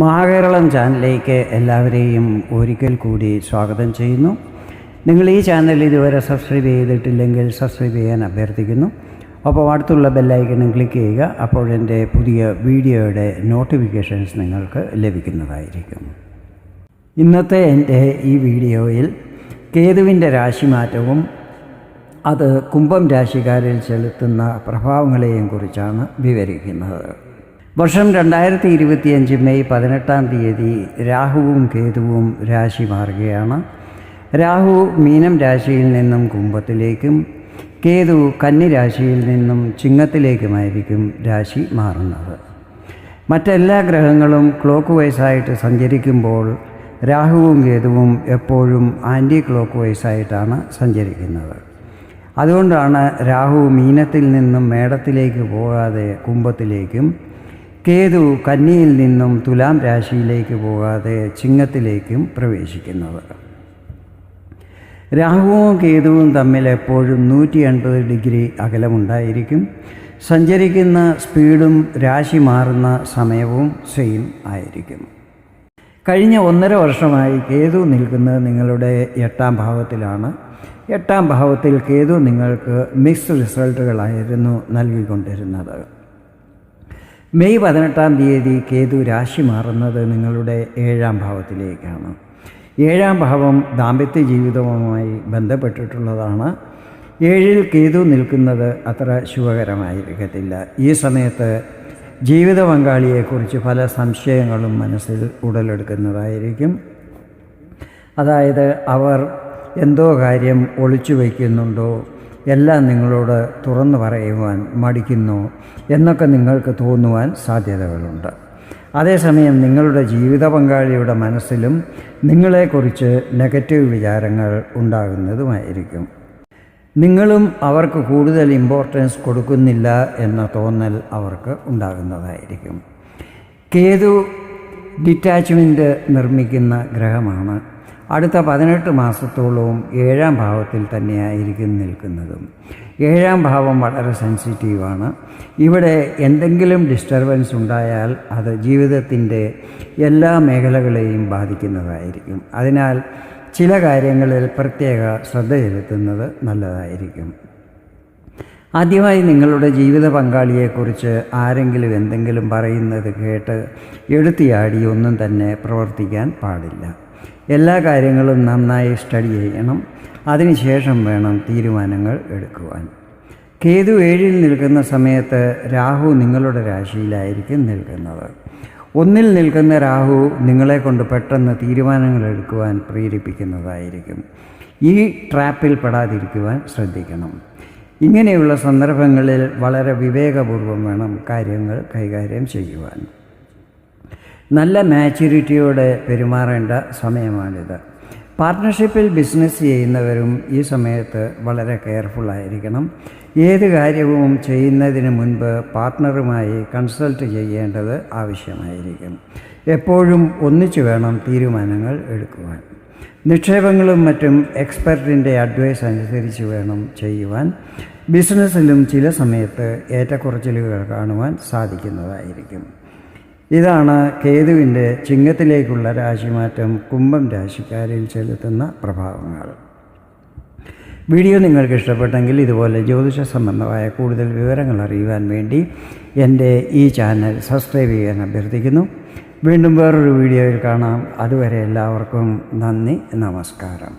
മഹാകേരളം ചാനലിലേക്ക് എല്ലാവരെയും ഒരിക്കൽ കൂടി സ്വാഗതം ചെയ്യുന്നു. നിങ്ങൾ ഈ ചാനൽ ഇതുവരെ സബ്സ്ക്രൈബ് ചെയ്തിട്ടില്ലെങ്കിൽ സബ്സ്ക്രൈബ് ചെയ്യാൻ അഭ്യർത്ഥിക്കുന്നു. അപ്പോൾ അടുത്തുള്ള ബെല്ലൈക്കണും ക്ലിക്ക് ചെയ്യുക. അപ്പോൾ എൻ്റെ പുതിയ വീഡിയോയുടെ നോട്ടിഫിക്കേഷൻസ് നിങ്ങൾക്ക് ലഭിക്കുന്നതായിരിക്കും. ഇന്നത്തെ എൻ്റെ ഈ വീഡിയോയിൽ കേതുവിൻ്റെ രാശിമാറ്റവും അത് കുംഭം രാശിക്കാരിൽ ചെലുത്തുന്ന പ്രഭാവങ്ങളെയും കുറിച്ചാണ് വിവരിക്കുന്നത്. വർഷം 2025 മെയ് 18 രാഹുവും കേതുവും രാശി മാറുകയാണ്. രാഹു മീനം രാശിയിൽ നിന്നും കുംഭത്തിലേക്കും കേതു കന്നി രാശിയിൽ നിന്നും ചിങ്ങത്തിലേക്കുമായിരിക്കും രാശി മാറുന്നത്. മറ്റെല്ലാ ഗ്രഹങ്ങളും ക്ലോക്ക് വൈസായിട്ട് സഞ്ചരിക്കുമ്പോൾ രാഹുവും കേതുവും എപ്പോഴും ആൻറ്റി ക്ലോക്ക് വൈസായിട്ടാണ് സഞ്ചരിക്കുന്നത്. അതുകൊണ്ടാണ് രാഹു മീനത്തിൽ നിന്നും മേടത്തിലേക്ക് പോകാതെ കുംഭത്തിലേക്കും കേതു കന്നിയിൽ നിന്നും തുലാം രാശിയിലേക്ക് പോകാതെ ചിങ്ങത്തിലേക്കും പ്രവേശിക്കുന്നത്. രാഹുവും കേതുവും തമ്മിൽ എപ്പോഴും 180 ഡിഗ്രി അകലമുണ്ടായിരിക്കും. സഞ്ചരിക്കുന്ന സ്പീഡും രാശി മാറുന്ന സമയവും സെയിം ആയിരിക്കും. കഴിഞ്ഞ 1.5 വർഷമായി കേതു നിൽക്കുന്നത് നിങ്ങളുടെ 8ാം ഭാവത്തിലാണ്. 8ാം ഭാവത്തിൽ കേതു നിങ്ങൾക്ക് മിക്സ്ഡ് റിസൾട്ടുകളായിരുന്നു നൽകിക്കൊണ്ടിരുന്നത്. മെയ് 18 കേതു രാശി മാറുന്നത് നിങ്ങളുടെ 7ാം ഭാവത്തിലേക്കാണ്. 7ാം ഭാവം ദാമ്പത്യ ജീവിതവുമായി ബന്ധപ്പെട്ടിട്ടുള്ളതാണ്. 7ൽ കേതു നിൽക്കുന്നത് അത്ര ശുഭകരമായിരിക്കത്തില്ല. ഈ സമയത്ത് ജീവിത പങ്കാളിയെക്കുറിച്ച് പല സംശയങ്ങളും മനസ്സിൽ ഉടലെടുക്കുന്നതായിരിക്കും. അതായത് അവർ എന്തോ കാര്യം ഒളിച്ചു വയ്ക്കുന്നുണ്ടോ, എല്ലാം നിങ്ങളോട് തുറന്നു പറയുവാൻ മടിക്കുന്നു എന്നൊക്കെ നിങ്ങൾക്ക് തോന്നുവാൻ സാധ്യതകളുണ്ട്. അതേസമയം നിങ്ങളുടെ ജീവിത പങ്കാളിയുടെ മനസ്സിലും നിങ്ങളെക്കുറിച്ച് നെഗറ്റീവ് വിചാരങ്ങൾ ഉണ്ടാകുന്നതുമായിരിക്കും. നിങ്ങളും അവർക്ക് കൂടുതൽ ഇമ്പോർട്ടൻസ് കൊടുക്കുന്നില്ല എന്ന തോന്നൽ അവർക്ക് ഉണ്ടാകുന്നതായിരിക്കും. കേതു ഡിറ്റാച്ച്മെൻറ്റ് നിർമ്മിക്കുന്ന ഗ്രഹമാണ്. അടുത്ത 18 മാസത്തോളവും 7ാം ഭാവത്തിൽ തന്നെയായിരിക്കും നിൽക്കുന്നതും. 7ാം ഭാവം വളരെ സെൻസിറ്റീവാണ്. ഇവിടെ എന്തെങ്കിലും ഡിസ്റ്റർബൻസ് ഉണ്ടായാൽ അത് ജീവിതത്തിൻ്റെ എല്ലാ മേഖലകളെയും ബാധിക്കുന്നതായിരിക്കും. അതിനാൽ ചില കാര്യങ്ങളിൽ പ്രത്യേക ശ്രദ്ധ ചെലുത്തുന്നത് നല്ലതായിരിക്കും. ആദ്യമായി നിങ്ങളുടെ ജീവിത പങ്കാളിയെക്കുറിച്ച് ആരെങ്കിലും എന്തെങ്കിലും പറയുന്നത് കേട്ട് എടുത്തിയാടി ഒന്നും തന്നെ പ്രവർത്തിക്കാൻ പാടില്ല. എല്ലാ കാര്യങ്ങളും നന്നായി സ്റ്റഡി ചെയ്യണം. അതിനുശേഷം വേണം തീരുമാനങ്ങൾ എടുക്കുവാൻ. കേതു 7ൽ നിൽക്കുന്ന സമയത്ത് രാഹു നിങ്ങളുടെ രാശിയിലായിരിക്കും നിൽക്കുന്നത്. 1ൽ നിൽക്കുന്ന രാഹു നിങ്ങളെക്കൊണ്ട് പെട്ടെന്ന് തീരുമാനങ്ങൾ എടുക്കുവാൻ പ്രേരിപ്പിക്കുന്നതായിരിക്കും. ഈ ട്രാപ്പിൽ പെടാതിരിക്കുവാൻ ശ്രദ്ധിക്കണം. ഇങ്ങനെയുള്ള സന്ദർഭങ്ങളിൽ വളരെ വിവേകപൂർവം വേണം കാര്യങ്ങൾ കൈകാര്യം ചെയ്യുവാൻ. നല്ല മാച്യൂരിറ്റിയോടെ പെരുമാറേണ്ട സമയമാണിത്. പാർട്ട്ണർഷിപ്പിൽ ബിസിനസ് ചെയ്യുന്നവരും ഈ സമയത്ത് വളരെ കെയർഫുള്ളായിരിക്കണം. ഏത് കാര്യവും ചെയ്യുന്നതിന് മുൻപ് പാർട്ട്ണറുമായി കൺസൾട്ട് ചെയ്യേണ്ടത് ആവശ്യമായിരിക്കും. എപ്പോഴും ഒന്നിച്ചു വേണം തീരുമാനങ്ങൾ എടുക്കുവാൻ. നിക്ഷേപങ്ങളും മറ്റും എക്സ്പെർട്ടിൻ്റെ അഡ്വൈസ് അനുസരിച്ച് വേണം ചെയ്യുവാൻ. ബിസിനസ്സിലും ചില സമയത്ത് ഏറ്റക്കുറച്ചിലുകൾ കാണുവാൻ സാധിക്കുന്നതായിരിക്കും. ഇതാണ് കേതുവിൻ്റെ ചിങ്ങത്തിലേക്കുള്ള രാശിമാറ്റം കുംഭം രാശിക്കാരിൽ ചെലുത്തുന്ന പ്രഭാവങ്ങൾ. വീഡിയോ നിങ്ങൾക്ക് ഇഷ്ടപ്പെട്ടെങ്കിൽ ഇതുപോലെ ജ്യോതിഷ സംബന്ധമായ കൂടുതൽ വിവരങ്ങൾ അറിയുവാൻ വേണ്ടി എൻ്റെ ഈ ചാനൽ സബ്സ്ക്രൈബ് ചെയ്യാൻ അഭ്യർത്ഥിക്കുന്നു. വീണ്ടും വേറൊരു വീഡിയോയിൽ കാണാം. അതുവരെ എല്ലാവർക്കും നന്ദി, നമസ്കാരം.